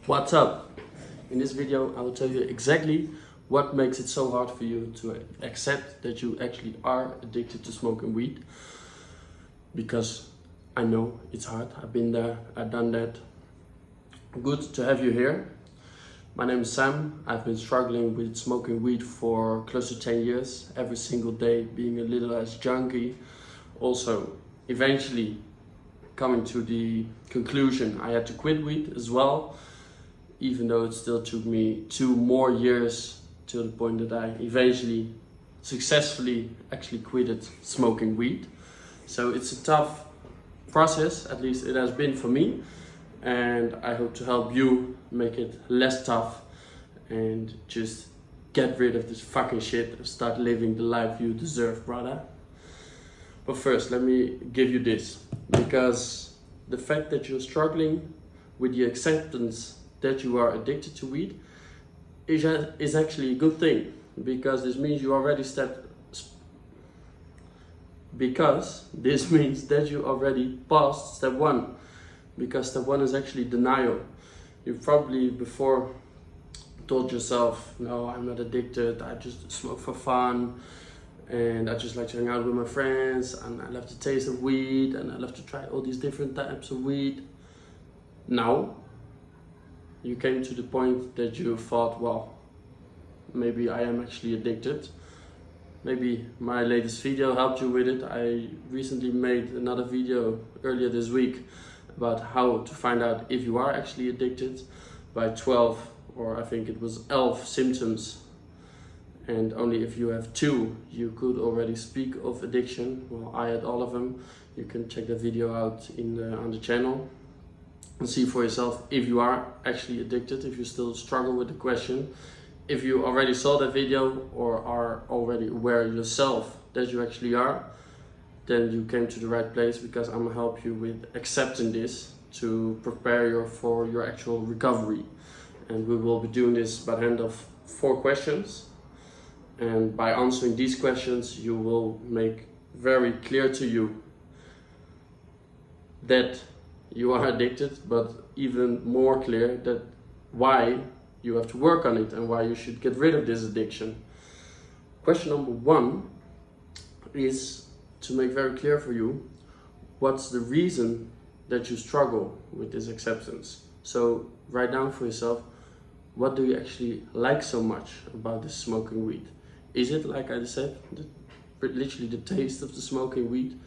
What's up? In this video I will tell you exactly what makes it so hard for you to accept that you actually are addicted to smoking weed. Because I know it's hard, I've been there, I've done that. Good to have you here. My name is Sam. I've been struggling with smoking weed for close to 10 years, every single day being a little less junkie. Also, eventually coming to the conclusion I had to quit weed as well, even though it still took me 2 more years to the point that I eventually successfully actually quitted smoking weed. So it's a tough process, at least it has been for me, and I hope to help you make it less tough and just get rid of this fucking shit and start living the life you deserve, brother. But first, let me give you this, because the fact that you're struggling with the acceptance that you are addicted to weed is actually a good thing, because this means you already passed step 1, because step 1 is actually denial. You probably before told yourself, no, I'm not addicted, I just smoke for fun, and I just like to hang out with my friends, and I love the taste of weed, and I love to try all these different types of weed. Now you came to the point that you thought, well, maybe I am actually addicted. Maybe my latest video helped you with it. I recently made another video earlier this week about how to find out if you are actually addicted by 12, or I think it was 11 symptoms. And only if you have 2, you could already speak of addiction. Well, I had all of them. You can check the video out on the channel and see for yourself if you are actually addicted, if you still struggle with the question. If you already saw that video or are already aware yourself that you actually are, then you came to the right place, because I'm gonna help you with accepting this to prepare you for your actual recovery. And we will be doing this by the end of 4 questions. And by answering these questions, you will make very clear to you that you are addicted, but even more clear that why you have to work on it and why you should get rid of this addiction. Question number 1 is to make very clear for you what's the reason that you struggle with this acceptance. So write down for yourself, what do you actually like so much about this smoking weed? Is it, like I said, literally the taste of the smoking weed,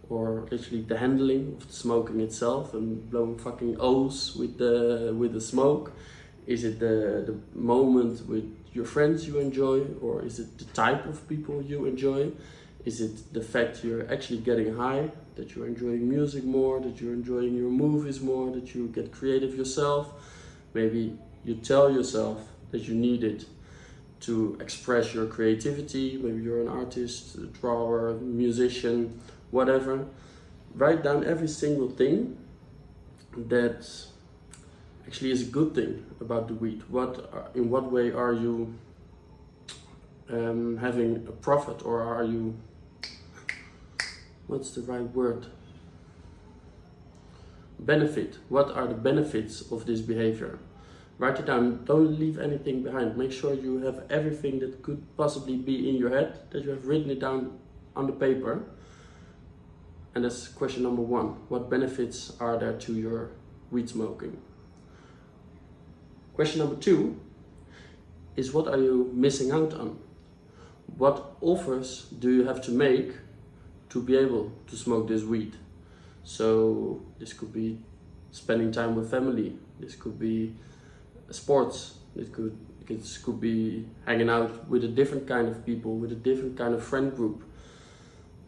or literally the handling of the smoking itself and blowing fucking O's with the smoke? Is it the moment with your friends you enjoy, or is it the type of people you enjoy? Is it the fact you're actually getting high, that you're enjoying music more, that you're enjoying your movies more, that you get creative yourself? Maybe you tell yourself that you need it to express your creativity. Maybe you're an artist, a drawer, musician, whatever. Write down every single thing that actually is a good thing about the weed. In what way are you having a profit, or are you, what's the right word? Benefit. What are the benefits of this behavior? Write it down, don't leave anything behind. Make sure you have everything that could possibly be in your head, that you have written it down on the paper. And that's question number 1. What benefits are there to your weed smoking? Question number 2 is, what are you missing out on? What offers do you have to make to be able to smoke this weed? So this could be spending time with family, this could be sports, it could be hanging out with a different kind of people, with a different kind of friend group.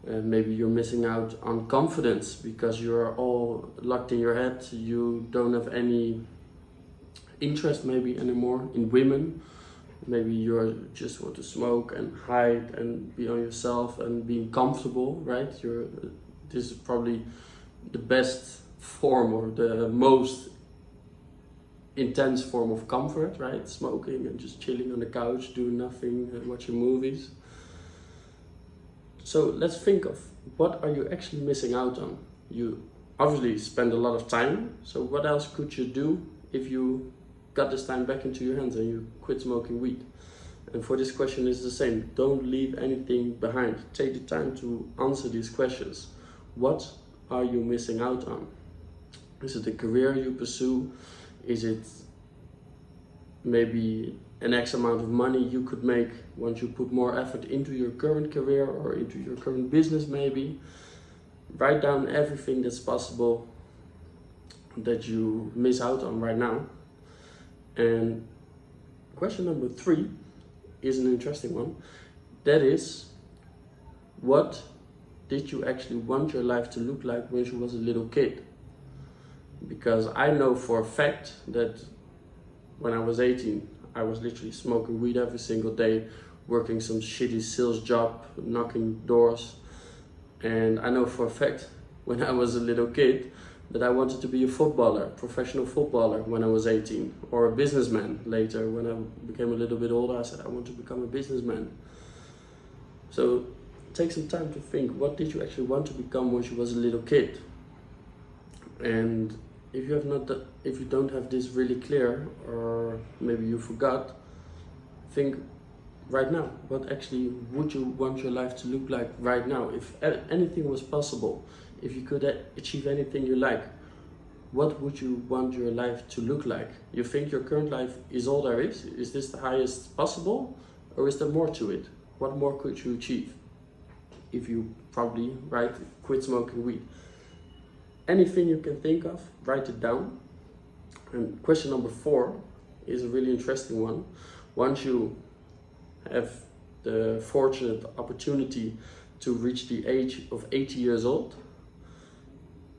Maybe you're missing out on confidence because you're all locked in your head. You don't have any interest maybe anymore in women. Maybe you just want to smoke and hide and be on yourself and being comfortable, right? This is probably the best form, or the most intense form of comfort, right? Smoking and just chilling on the couch, doing nothing, watching movies. So let's think of, what are you actually missing out on? You obviously spend a lot of time, so what else could you do if you got this time back into your hands and you quit smoking weed. And for this question it's the same. Don't leave anything behind. Take the time to answer these questions. What are you missing out on? Is it a career you pursue? Is it maybe an X amount of money you could make once you put more effort into your current career or into your current business maybe? Write down everything that's possible that you miss out on right now. And question number 3 is an interesting one. That is, what did you actually want your life to look like when you was a little kid? Because I know for a fact that when I was 18, I was literally smoking weed every single day, working some shitty sales job, knocking doors. And I know for a fact when I was a little kid that I wanted to be a footballer, professional footballer when I was 18, or a businessman later. When I became a little bit older, I said I want to become a businessman. So take some time to think, what did you actually want to become when you was a little kid? And if you don't have this really clear, or maybe you forgot, think right now, what actually would you want your life to look like right now? If anything was possible, if you could achieve anything you like, what would you want your life to look like? You think your current life is all there is? Is this the highest possible? Or is there more to it? What more could you achieve? If you probably quit smoking weed. Anything you can think of, write it down. And question number 4 is a really interesting one. Once you have the fortunate opportunity to reach the age of 80 years old,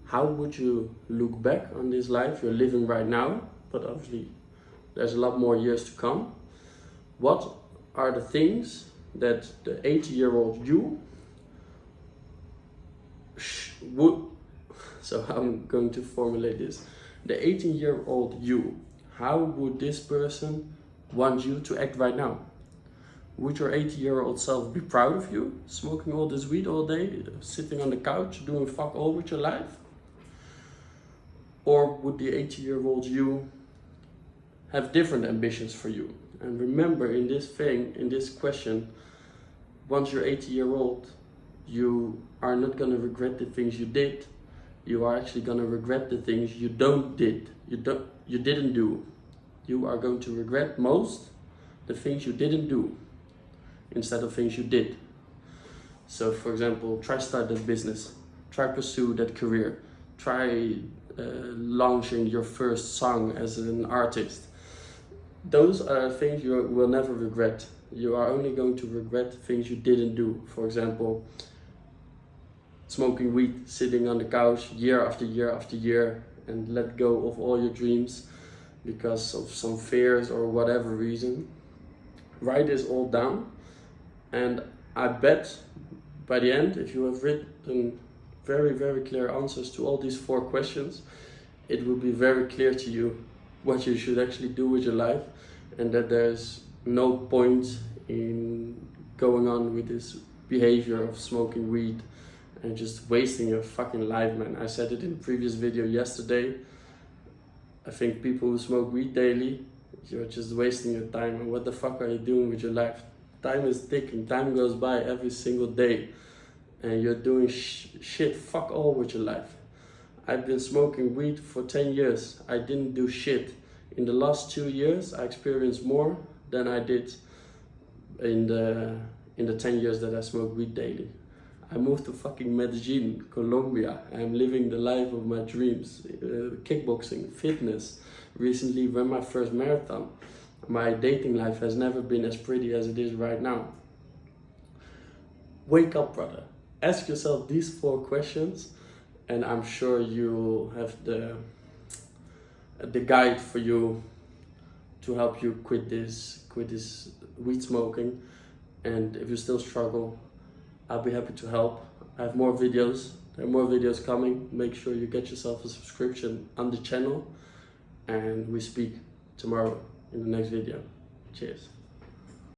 how would you look back on this life you're living right now? But obviously there's a lot more years to come. What are the things that the 80-year-old you would... So I'm going to formulate this. The 18-year-old you, how would this person want you to act right now? Would your 80-year-old self be proud of you, smoking all this weed all day, sitting on the couch, doing fuck all with your life? Or would the 80-year-old you have different ambitions for you? And remember, in this question, once you're 80-year-old, you are not going to regret the things you did. You are actually going to regret the things you didn't do. You are going to regret most the things you didn't do instead of things you did. So for example, try start that business, try pursue that career, try launching your first song as an artist. Those are things you will never regret. You are only going to regret things you didn't do. For example, smoking weed, sitting on the couch year after year after year, and let go of all your dreams because of some fears or whatever reason. Write this all down, and I bet by the end, if you have written very, very clear answers to all these 4 questions, it will be very clear to you what you should actually do with your life, and that there's no point in going on with this behavior of smoking weed and just wasting your fucking life, man. I said it in a previous video yesterday. I think people who smoke weed daily, you're just wasting your time. And what the fuck are you doing with your life? Time is ticking, time goes by every single day. And you're doing shit fuck all with your life. I've been smoking weed for 10 years. I didn't do shit. In the last 2 years, I experienced more than I did in the 10 years that I smoked weed daily. I moved to fucking Medellin, Colombia. I'm living the life of my dreams. Kickboxing, fitness. Recently ran my first marathon. My dating life has never been as pretty as it is right now. Wake up, brother. Ask yourself these 4 questions, and I'm sure you'll have the guide for you to help you quit this weed smoking. And if you still struggle, I'll be happy to help. I have more videos. There are more videos coming. Make sure you get yourself a subscription on the channel, and we speak tomorrow in the next video. Cheers.